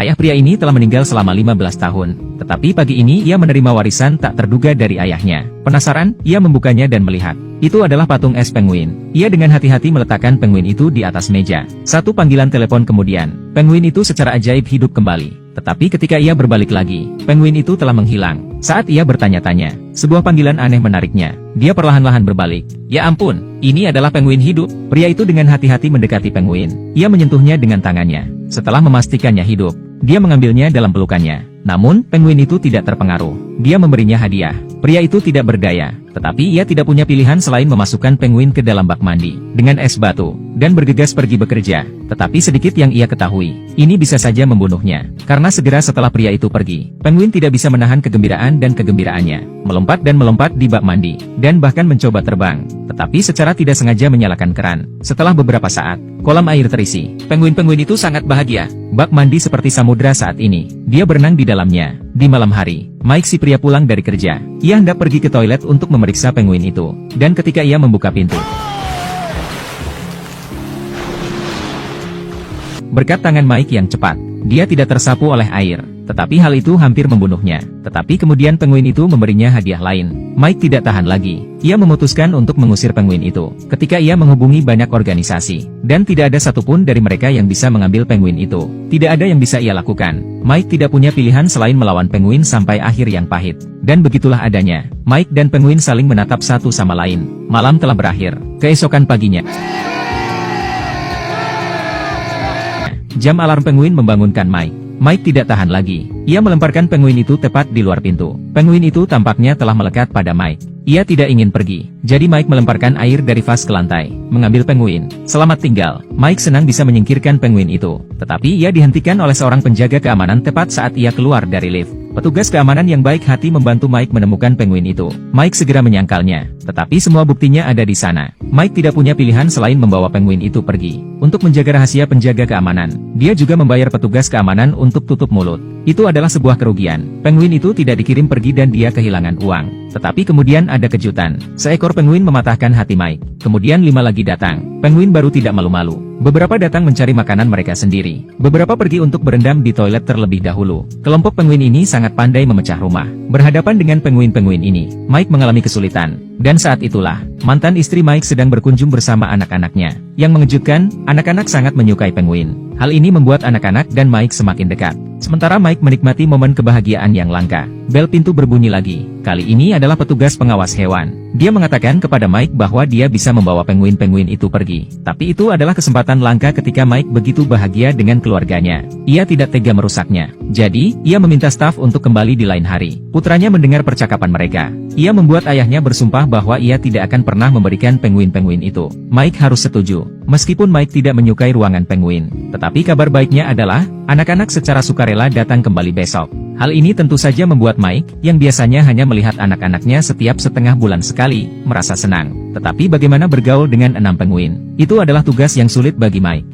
Ayah pria ini telah meninggal selama 15 tahun, tetapi pagi ini ia menerima warisan tak terduga dari ayahnya. Penasaran, ia membukanya dan melihat. Itu adalah patung es penguin. Ia dengan hati-hati meletakkan penguin itu di atas meja. Satu panggilan telepon kemudian, penguin itu secara ajaib hidup kembali. Tetapi ketika ia berbalik lagi, penguin itu telah menghilang. Saat ia bertanya-tanya, sebuah panggilan aneh menariknya. Dia perlahan-lahan berbalik. Ya ampun, ini adalah penguin hidup. Pria itu dengan hati-hati mendekati penguin. Ia menyentuhnya dengan tangannya. Setelah memastikannya hidup, dia mengambilnya dalam pelukannya. Namun, penguin itu tidak terpengaruh. Dia memberinya hadiah. Pria itu tidak berdaya, tetapi ia tidak punya pilihan selain memasukkan penguin ke dalam bak mandi dengan es batu, dan bergegas pergi bekerja. Tetapi sedikit yang ia ketahui, ini bisa saja membunuhnya. Karena segera setelah pria itu pergi, penguin tidak bisa menahan kegembiraan dan kegembiraannya. Melompat dan melompat di bak mandi, dan bahkan mencoba terbang. Tetapi secara tidak sengaja menyalakan keran. Setelah beberapa saat, kolam air terisi. Penguin-penguin itu sangat bahagia. Bak mandi seperti samudra saat ini. Dia berenang di dalamnya. Di malam hari, Mike si pria pulang dari kerja. Ia hendak pergi ke toilet untuk memeriksa penguin itu. Dan ketika ia membuka pintu, berkat tangan Mike yang cepat, dia tidak tersapu oleh air. Tetapi hal itu hampir membunuhnya. Tetapi kemudian penguin itu memberinya hadiah lain. Mike tidak tahan lagi. Ia memutuskan untuk mengusir penguin itu. Ketika ia menghubungi banyak organisasi, dan tidak ada satupun dari mereka yang bisa mengambil penguin itu. Tidak ada yang bisa ia lakukan. Mike tidak punya pilihan selain melawan penguin sampai akhir yang pahit. Dan begitulah adanya. Mike dan penguin saling menatap satu sama lain. Malam telah berakhir. Keesokan paginya, jam alarm penguin membangunkan Mike. Mike tidak tahan lagi. Ia melemparkan penguin itu tepat di luar pintu. Penguin itu tampaknya telah melekat pada Mike. Ia tidak ingin pergi. Jadi Mike melemparkan air dari vas ke lantai, mengambil penguin. Selamat tinggal. Mike senang bisa menyingkirkan penguin itu. Tetapi ia dihentikan oleh seorang penjaga keamanan tepat saat ia keluar dari lift. Petugas keamanan yang baik hati membantu Mike menemukan penguin itu. Mike segera menyangkalnya. Tetapi semua buktinya ada di sana. Mike tidak punya pilihan selain membawa penguin itu pergi. Untuk menjaga rahasia penjaga keamanan, dia juga membayar petugas keamanan untuk tutup mulut. Itu adalah sebuah kerugian. Penguin itu tidak dikirim pergi dan dia kehilangan uang. Tetapi kemudian ada kejutan. Seekor penguin mematahkan hati Mike. Kemudian 5 lagi datang. Penguin baru tidak malu-malu. Beberapa datang mencari makanan mereka sendiri. Beberapa pergi untuk berendam di toilet terlebih dahulu. Kelompok penguin ini sangat pandai memecah rumah. Berhadapan dengan penguin-penguin ini, Mike mengalami kesulitan. Dan saat itulah, mantan istri Mike sedang berkunjung bersama anak-anaknya. Yang mengejutkan, anak-anak sangat menyukai penguin. Hal ini membuat anak-anak dan Mike semakin dekat. Sementara Mike menikmati momen kebahagiaan yang langka. Bel pintu berbunyi lagi. Kali ini adalah petugas pengawas hewan. Dia mengatakan kepada Mike bahwa dia bisa membawa penguin-penguin itu pergi. Tapi itu adalah kesempatan langka ketika Mike begitu bahagia dengan keluarganya. Ia tidak tega merusaknya. Jadi, ia meminta staf untuk kembali di lain hari. Putranya mendengar percakapan mereka. Ia membuat ayahnya bersumpah bahwa ia tidak akan pernah memberikan penguin-penguin itu. Mike harus setuju. Meskipun Mike tidak menyukai ruangan penguin. Tetapi kabar baiknya adalah, anak-anak secara sukarela datang kembali besok. Hal ini tentu saja membuat Mike, yang biasanya hanya melihat anak-anaknya setiap setengah bulan sekali, merasa senang. Tetapi bagaimana bergaul dengan 6 penguin? Itu adalah tugas yang sulit bagi Mike.